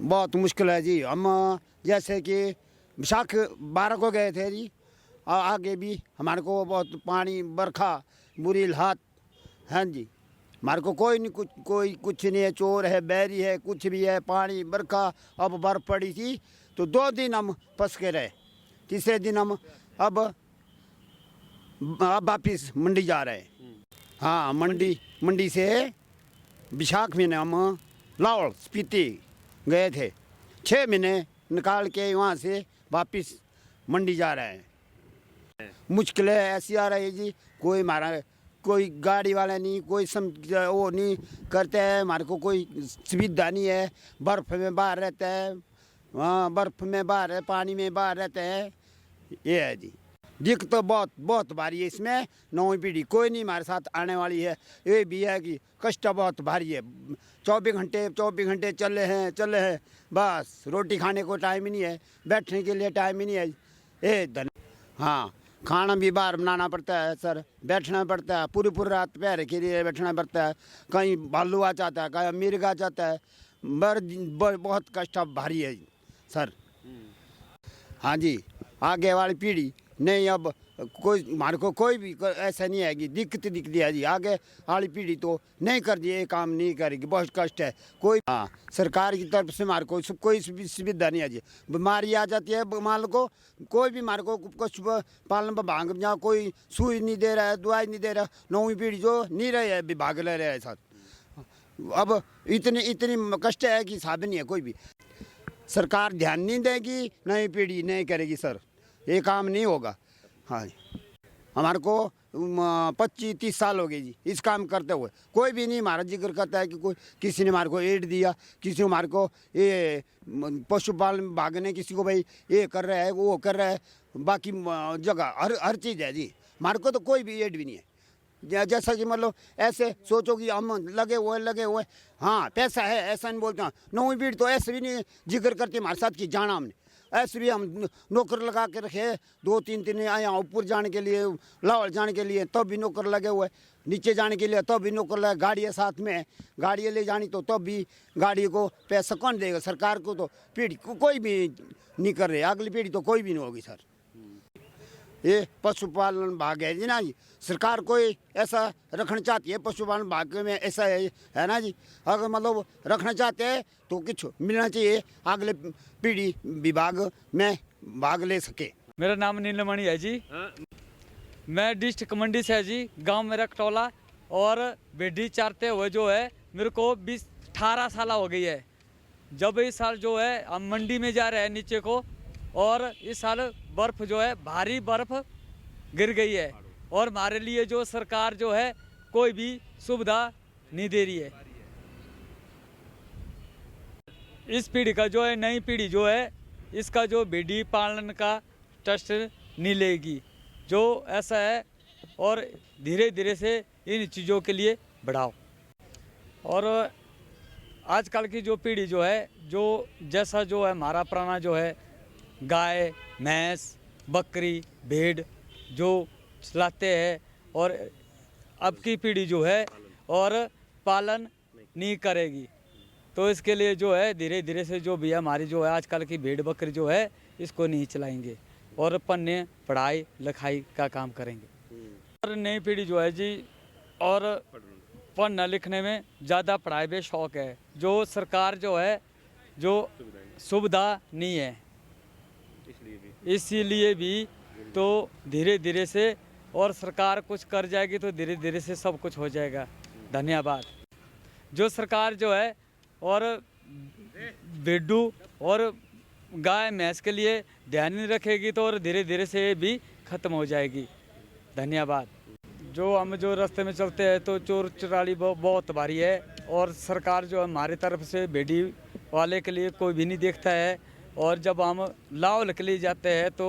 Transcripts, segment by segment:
बहुत मुश्किल है जी। हम जैसे कि विशाख 12 को गए थे जी, और आगे भी हमारे को बहुत पानी बरखा बुरी हालत हैं जी। हमारे को कोई नहीं, कुछ नहीं है, चोर है, बैरी है, कुछ भी है, पानी बरखा। अब बर्फ़ पड़ी थी तो 2 दिन हम फंस के रहे। तीसरे दिन हम अब वापिस मंडी जा रहे हैं। हाँ, मंडी से विशाख महीने हम लाहौल स्पीति गए थे। 6 महीने निकाल के वहाँ से वापिस मंडी जा रहे हैं। मुश्किलें ऐसी आ रही है जी, कोई गाड़ी वाला नहीं, कोई वो नहीं करते हैं। हमारे को कोई सुविधा नहीं है। बर्फ़ में बाहर रहते हैं, वहाँ बर्फ़ में बाहर, पानी में बाहर रहते हैं। ये है जी, दिक्कत तो बहुत भारी है इसमें। नौवीं पीढ़ी कोई नहीं हमारे साथ आने वाली है। ये भी है कि कष्ट बहुत भारी है। 24 घंटे चले हैं, बस रोटी खाने को टाइम ही नहीं है, बैठने के लिए टाइम ही नहीं है। हाँ, खाना भी बाहर बनाना पड़ता है सर, बैठना पड़ता है, पूरी रात पैर के लिए बैठना पड़ता है। कहीं भालू आ जाता है, कहीं मिर्ग आ जाता है। बहुत कष्ट भारी है सर। हाँ जी, आगे वाली पीढ़ी नहीं, अब हमारे को कोई भी ऐसा नहीं है कि दिक्कत है जी। आगे वाली पीढ़ी तो नहीं कर दी, ये काम नहीं करेगी, बहुत कष्ट है। हाँ, सरकार की तरफ से हमारे को कोई सुविधा नहीं है जी। बीमारी आ जाती है, मान लो कोई भी हमारे को कुछ पालन विभाग जहाँ कोई सुई नहीं दे रहा है, दवाई नहीं दे रहा। नौवीं पीढ़ी जो नहीं रहे है, विभाग ले रहे हैं साथ। अब इतनी कष्ट है कि हिसाब नहीं है कोई भी। सरकार ध्यान नहीं देगी, नई पीढ़ी नहीं करेगी सर, ये काम नहीं होगा। हाँ, हमारे को 25-30 साल हो गए जी इस काम करते हुए। कोई भी नहीं हमारा जिक्र करता है कि कोई किसी ने हमारे को एड दिया, किसी ने हमारे को ये पशुपालन विभाग ने किसी को भाई ये कर रहा है, वो कर रहा है। बाकी जगह हर चीज़ है जी, हमारे को तो कोई भी एड भी नहीं है। जैसा कि मतलब ऐसे सोचो कि हम लगे हुए। हाँ, पैसा है ऐसा नहीं बोलते हैं। नौवीं पीढ़ी तो ऐसे भी नहीं जिक्र करती हमारे साथ कि जाना हमने। ऐसे भी हम नौकर लगा के रखे, 2-3 आए ऊपर जाने के लिए, लाहौल जाने के लिए तब भी नौकर लगे हुए, नीचे जाने के लिए तब भी नौकर लगे। गाड़ी है साथ में, गाड़ी ले जानी तो तब भी गाड़ी को पैसा कौन देगा? सरकार को तो पीढ़ी को कोई भी नहीं कर रहे, अगली पीढ़ी तो कोई भी नहीं होगी सर। ये पशुपालन विभाग है जी ना जी, सरकार कोई ऐसा रखना चाहती है पशुपालन विभाग में, ऐसा है ना जी। अगर मतलब रखना चाहते हैं तो कुछ मिलना चाहिए, अगले पीढ़ी विभाग में भाग ले सके। मेरा नाम नीलमणि है जी। मैं डिस्ट्रिक्ट मंडी से है जी, गांव मेरा कटौला। और भेड़ी चारते हुए जो है मेरे को 18 साल हो गई है। जब इस साल जो है हम मंडी में जा रहे हैं नीचे को, और इस साल बर्फ़ जो है भारी बर्फ़ गिर गई है, और हमारे लिए जो सरकार जो है कोई भी सुविधा नहीं दे रही है। इस पीढ़ी का जो है, नई पीढ़ी जो है, इसका जो भेड़ी पालन का ट्रस्ट नहीं लेगी, जो ऐसा है। और धीरे धीरे से इन चीज़ों के लिए बढ़ाओ। और आजकल की जो पीढ़ी जो है, जो जैसा जो है हमारा पुराना जो है गाय, भैंस, बकरी, भेड़ जो चलाते हैं, और अब की पीढ़ी जो है और पालन नहीं करेगी। तो इसके लिए जो है धीरे धीरे से जो भी हमारी जो है आजकल की भेड़ बकरी जो है इसको नहीं चलाएंगे, और पढ़ने पढ़ाई लिखाई का काम करेंगे। और नई पीढ़ी जो है जी, और पढ़ने लिखने में ज़्यादा पढ़ाई में शौक़ है, जो सरकार जो है जो सुविधा नहीं है, इसीलिए भी तो धीरे धीरे से, और सरकार कुछ कर जाएगी तो धीरे धीरे से सब कुछ हो जाएगा। धन्यवाद। जो सरकार जो है और भेड़ू और गाय भैंस के लिए ध्यान नहीं रखेगी तो और धीरे धीरे से भी ख़त्म हो जाएगी। धन्यवाद। जो रास्ते में चलते हैं तो चोर चुराली बहुत भारी है, और सरकार जो हमारी तरफ से भेड़ी वाले के लिए कोई भी नहीं देखता है। और जब हम लाहौल के लिए जाते हैं तो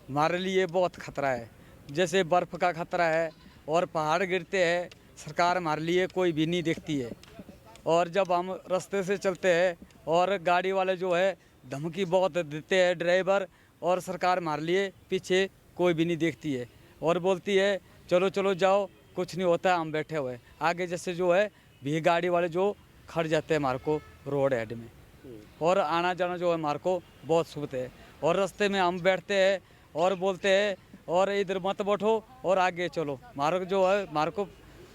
हमारे लिए बहुत खतरा है, जैसे बर्फ़ का खतरा है और पहाड़ गिरते हैं, सरकार हमारे लिए कोई भी नहीं देखती है। और जब हम रास्ते से चलते हैं और गाड़ी वाले जो है धमकी बहुत देते हैं ड्राइवर, और सरकार हमारे लिए पीछे कोई भी नहीं देखती है, और बोलती है चलो चलो जाओ, कुछ नहीं होता है, हम बैठे हुए। आगे जैसे जो है भी गाड़ी वाले जो खड़ जाते हैं हमारे को रोड हेड में। और आना जाना जो है हमारे को बहुत सुविधा है। और रास्ते में हम बैठते हैं और बोलते हैं और इधर मत बैठो और आगे चलो। हमारे को जो है हमारे को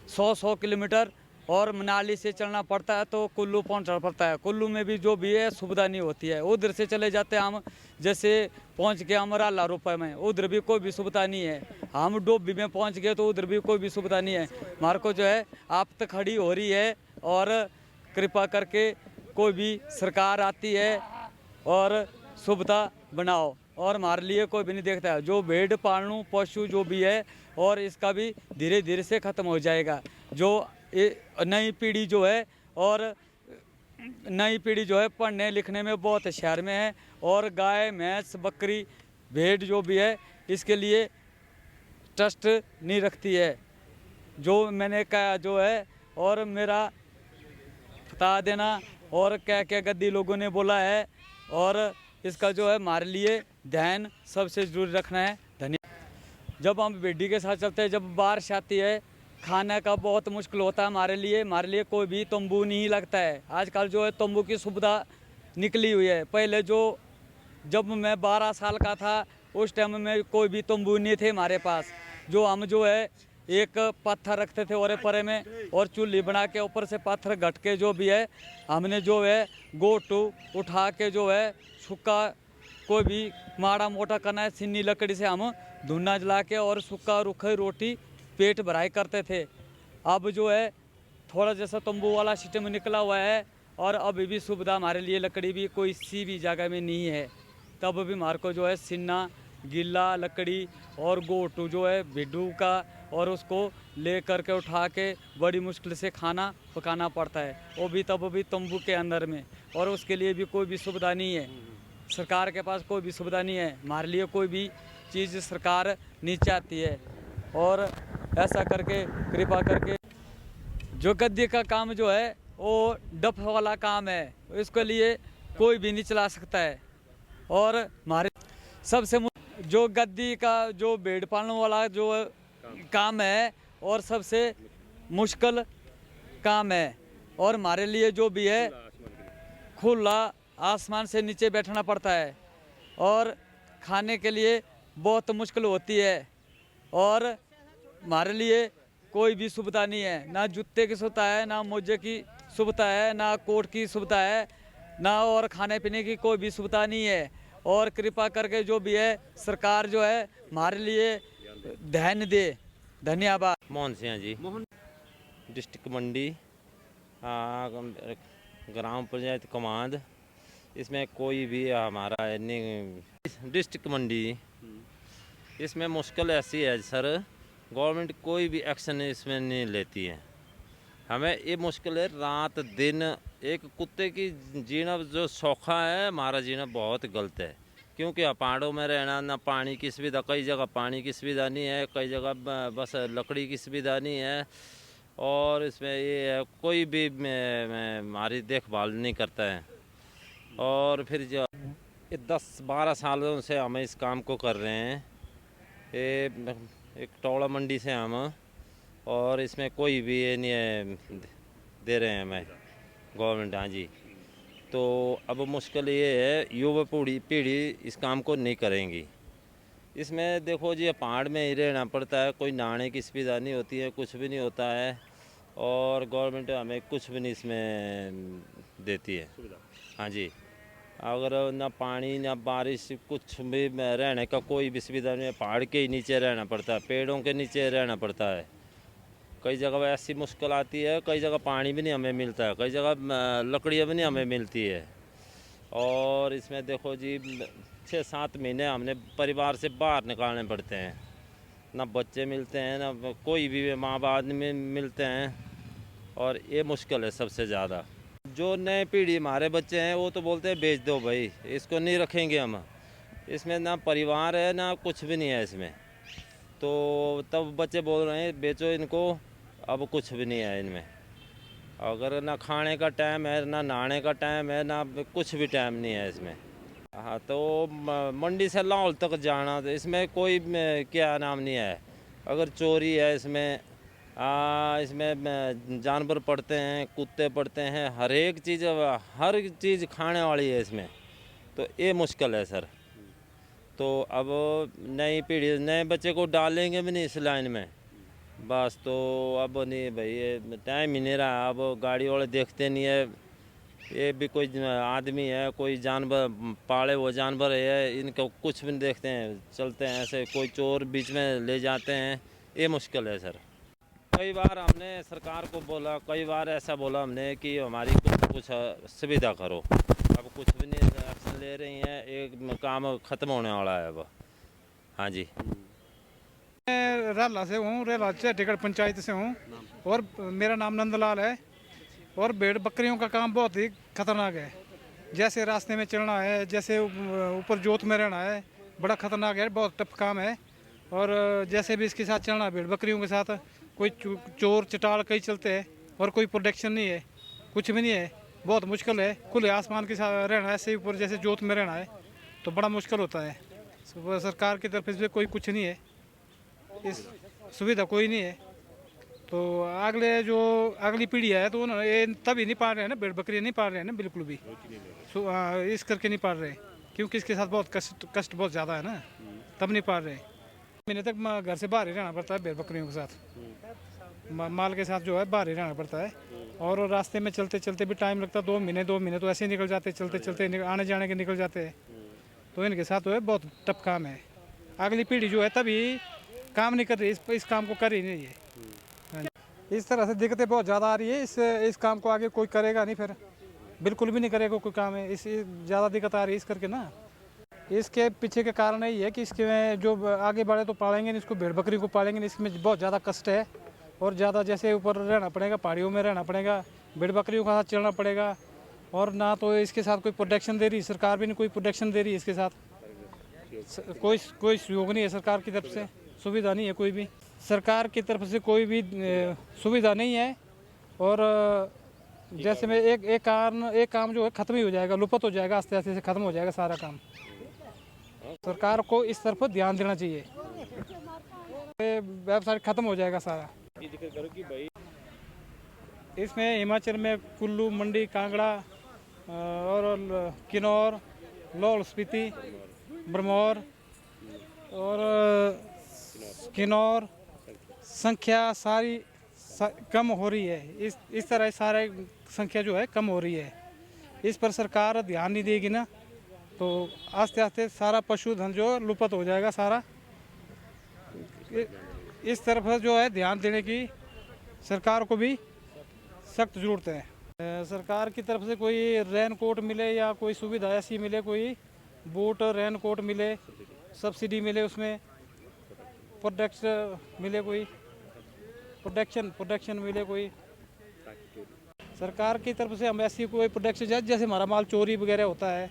100 किलोमीटर और मनाली से चलना पड़ता है तो कुल्लू पहुंचना पड़ता है। कुल्लू में भी जो भी है सुविधा नहीं होती है। उधर से चले जाते हैं हम, जैसे पहुंच गए हम राला रुपये में, उधर भी कोई भी सुविधा नहीं है। हम डोबी में पहुंच गए तो उधर भी कोई भी सुविधा नहीं है। हमारे को जो है आप तक खड़ी हो रही है और कृपा करके कोई भी सरकार आती है और सुविधा बनाओ। और हमारे लिए कोई भी नहीं देखता है। जो भेड़ पालू पशु जो भी है और इसका भी धीरे धीरे से ख़त्म हो जाएगा। जो नई पीढ़ी जो है और नई पीढ़ी जो है पढ़ने लिखने में बहुत होशियार में है। और गाय भैंस बकरी भेड़ जो भी है इसके लिए ट्रस्ट नहीं रखती है। जो मैंने कहा जो है और मेरा बता देना और क्या क्या गद्दी लोगों ने बोला है और इसका जो है हमारे लिए ध्यान सबसे जरूरी रखना है। धन्यवाद। जब हम बेटी के साथ चलते हैं, जब बारिश आती है, खाने का बहुत मुश्किल होता है हमारे लिए कोई भी तंबू नहीं लगता है। आजकल जो है तंबू की सुविधा निकली हुई है। पहले जो जब मैं 12 साल का था उस टाइम में कोई भी तंबू नहीं थे हमारे पास। जो हम जो है एक पत्थर रखते थे ओरे परे में और चूल्ही बना के ऊपर से पत्थर घट के जो भी है हमने जो है गोटू उठा के जो है सूखा कोई भी माड़ा मोटा करना है, सिन्नी लकड़ी से हम धुना जला के और सूखा रूखी रोटी पेट भराई करते थे। अब जो है थोड़ा जैसा तंबू वाला सिस्टम निकला हुआ है और अभी भी सुविधा हमारे लिए लकड़ी भी कोई सी भी जगह में नहीं है। तब भी हमारे को जो है सिन्ना गीला लकड़ी और गोटू जो है भिड्डू का और उसको ले करके उठा के बड़ी मुश्किल से खाना पकाना पड़ता है। वो भी तब भी तंबू के अंदर में। और उसके लिए भी कोई भी सुविधा नहीं है। सरकार के पास कोई भी सुविधा नहीं है। हमारे लिए कोई भी चीज़ सरकार नहीं चाहती है। और ऐसा करके कृपा करके जो गद्दी का काम जो है वो डफ वाला काम है, इसके लिए कोई भी नहीं चला सकता है। और हमारे सबसे जो गद्दी का जो भेड़ पालने वाला जो काम है और सबसे मुश्किल काम है। और हमारे लिए जो भी है खुला आसमान से नीचे बैठना पड़ता है और खाने के लिए बहुत मुश्किल होती है। और हमारे लिए कोई भी सुविधा नहीं है, ना जूते की सुविधा है, ना मोजे की सुविधा है, ना कोट की सुविधा है, ना और खाने पीने की कोई भी सुविधा नहीं है। और कृपा करके जो भी है सरकार जो है हमारे लिए ध्यान दे। धन्यवाद। मोहन सिंह जी, डिस्ट्रिक्ट मंडी, ग्राम पंचायत कमांड। इसमें कोई भी हमारा नहीं, डिस्ट्रिक्ट मंडी। इसमें मुश्किल ऐसी है सर, गवर्नमेंट कोई भी एक्शन इसमें नहीं लेती है। हमें ये मुश्किल है रात दिन। एक कुत्ते की जीना जो सौखा है, हमारा जीना बहुत गलत है। क्योंकि पहाड़ों में रहना, ना पानी की सुविधा, कई जगह पानी की सुविधा नहीं है, कई जगह बस लकड़ी की सुविधा नहीं है। और इसमें ये है कोई भी हमारी देखभाल नहीं करता है। और फिर जो 10-12 सालों से हम इस काम को कर रहे हैं, ये एक टोला मंडी से हम, और इसमें कोई भी ये नहीं है दे रहे हैं हमें गवर्नमेंट। हाँ जी, तो अब मुश्किल ये है युवा पीढ़ी इस काम को नहीं करेंगी। इसमें देखो जी पहाड़ में ही रहना पड़ता है, कोई नहाने की सुविधा नहीं होती है, कुछ भी नहीं होता है। और गवर्नमेंट हमें कुछ भी नहीं इसमें देती है। हाँ जी, अगर ना पानी ना बारिश कुछ भी रहने का कोई भी सुविधा नहीं है। पहाड़ के ही नीचे रहना पड़ता है, पेड़ों के नीचे रहना पड़ता है। कई जगह ऐसी मुश्किल आती है, कई जगह पानी भी नहीं हमें मिलता है, कई जगह लकड़ियाँ भी नहीं हमें मिलती है। और इसमें देखो जी 6-7 महीने हमने परिवार से बाहर निकालने पड़ते हैं। ना बच्चे मिलते हैं, ना कोई भी माँ बाप में मिलते हैं। और ये मुश्किल है सबसे ज़्यादा। जो नए पीढ़ी हमारे बच्चे हैं वो तो बोलते हैं बेच दो भाई, इसको नहीं रखेंगे हम। इसमें ना परिवार है ना कुछ भी नहीं है इसमें। तो तब बच्चे बोल रहे हैं बेचो इनको, अब कुछ भी नहीं है इनमें। अगर ना खाने का टाइम है, ना नहाने का टाइम है, ना कुछ भी टाइम नहीं है इसमें। हाँ, तो मंडी से लाहौल तक जाना, तो इसमें कोई क्या नाम नहीं है। अगर चोरी है इसमें इसमें जानवर पड़ते हैं, कुत्ते पड़ते हैं, हर एक चीज़ खाने वाली है इसमें। तो ये मुश्किल है सर। तो अब नई पीढ़ी नए बच्चे को डालेंगे भी नहीं इस लाइन में, बस। तो अब नहीं भाई, ये टाइम ही नहीं रहा। अब गाड़ी वाले देखते नहीं है, ये भी कोई आदमी है, कोई जानवर पाले वो जानवर है, इनको कुछ भी नहीं देखते हैं, चलते हैं ऐसे। कोई चोर बीच में ले जाते हैं, ये मुश्किल है सर। कई बार हमने सरकार को बोला, कई बार ऐसा बोला हमने कि हमारी कुछ सुविधा करो। अब कुछ भी नहीं एक्शन ले रही हैं, एक काम ख़त्म होने वाला है अब। हाँ जी, मैं रेला से हूँ, रेला टिकट पंचायत से हूँ, और मेरा नाम नंदलाल है। और भेड़ बकरियों का काम बहुत ही खतरनाक है। जैसे रास्ते में चलना है, जैसे ऊपर जोत में रहना है, बड़ा खतरनाक है, बहुत टफ काम है। और जैसे भी इसके साथ चलना, भेड़ बकरियों के साथ कोई चोर चटाल कई चलते हैं, और कोई प्रोटेक्शन नहीं है, कुछ भी नहीं है, बहुत मुश्किल है। खुले आसमान के साथ रहना है, ऐसे ऊपर जैसे जोत में रहना है, तो बड़ा मुश्किल होता है। सरकार की तरफ से कोई कुछ नहीं है, इस सुविधा कोई नहीं है। तो अगली पीढ़ी है तो ये तभी नहीं पाल रहे हैं ना, भेड़ बकरी नहीं पाल रहे हैं ना, बिल्कुल भी इस करके नहीं पाल रहे, क्योंकि इसके साथ बहुत कष्ट बहुत ज़्यादा है ना, तब नहीं पाल रहे। महीने तक घर से बाहर ही रहना पड़ता है भेड़ बकरियों के साथ, माल के साथ जो है बाहर ही रहना पड़ता है। और रास्ते में चलते चलते भी टाइम लगता है, 2 महीने तो ऐसे ही निकल जाते, चलते चलते आने जाने के निकल जाते हैं। तो इनके साथ जो है बहुत टफ काम है। अगली पीढ़ी जो है तभी काम नहीं कर रही, इस काम को कर ही नहीं है। इस तरह से दिक्कतें बहुत ज़्यादा आ रही है। इस काम को आगे कोई करेगा नहीं, फिर बिल्कुल भी नहीं करेगा कोई काम है। इस ज़्यादा दिक्कत आ रही है इस करके ना। इसके पीछे के कारण यही है कि इसके में जो आगे बढ़े तो पालेंगे नहीं, इसको भेड़ बकरी को पालेंगे नहीं, इसमें बहुत ज़्यादा कष्ट है। और ज़्यादा जैसे ऊपर रहना पड़ेगा, पहाड़ियों में रहना पड़ेगा, भेड़ बकरियों के साथ चलना पड़ेगा। और ना तो इसके साथ कोई प्रोटेक्शन दे रही, सरकार भी नहीं कोई प्रोटेक्शन दे रही है। इसके साथ कोई सहयोग नहीं है सरकार की तरफ से, सुविधा नहीं है कोई भी, सरकार की तरफ से कोई भी सुविधा नहीं है। और जैसे में एक काम जो है ख़त्म ही हो जाएगा, लुप्त हो जाएगा, आस्ते आस्ते से ख़त्म हो जाएगा सारा काम। सरकार को इस तरफ ध्यान देना चाहिए, व्यवसाय ख़त्म हो जाएगा सारा। इसमें हिमाचल में कुल्लू, मंडी, कांगड़ा और किन्नौर, लाहौल स्पीति, भरमौर और किन्नौर संख्या सारी कम हो रही है। इस तरह सारे संख्या जो है कम हो रही है। इस पर सरकार ध्यान नहीं देगी ना, तो आस्ते आस्ते सारा पशुधन जो लुप्त हो जाएगा सारा। इस तरफ जो है ध्यान देने की सरकार को भी सख्त ज़रूरत है। सरकार की तरफ से कोई रेन कोट मिले या कोई सुविधा ऐसी मिले, कोई बूट रेन कोट मिले, सब्सिडी मिले, उसमें प्रोडक्ट मिले, कोई प्रोडक्शन मिले कोई सरकार की तरफ से। हम ऐसी कोई प्रोडक्शन जैसे हमारा माल चोरी वगैरह होता है,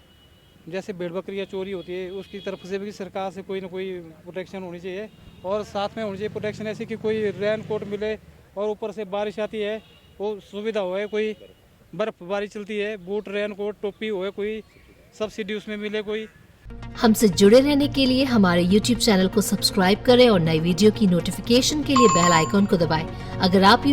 जैसे भेड़ बकरियाँ चोरी होती है, उसकी तरफ से भी सरकार से कोई ना कोई प्रोटेक्शन होनी चाहिए। और साथ में होनी चाहिए प्रोटेक्शन ऐसी कि कोई रेन कोट मिले, और ऊपर से बारिश आती है वो सुविधा होए, कोई बर्फबारी चलती है, बूट रेन कोट टोपी होए, कोई सब्सिडी उसमें मिले कोई। हमसे जुड़े रहने के लिए हमारे YouTube चैनल को सब्सक्राइब करें और नई वीडियो की नोटिफिकेशन के लिए बेल आइकॉन को दबाएं। अगर आप ये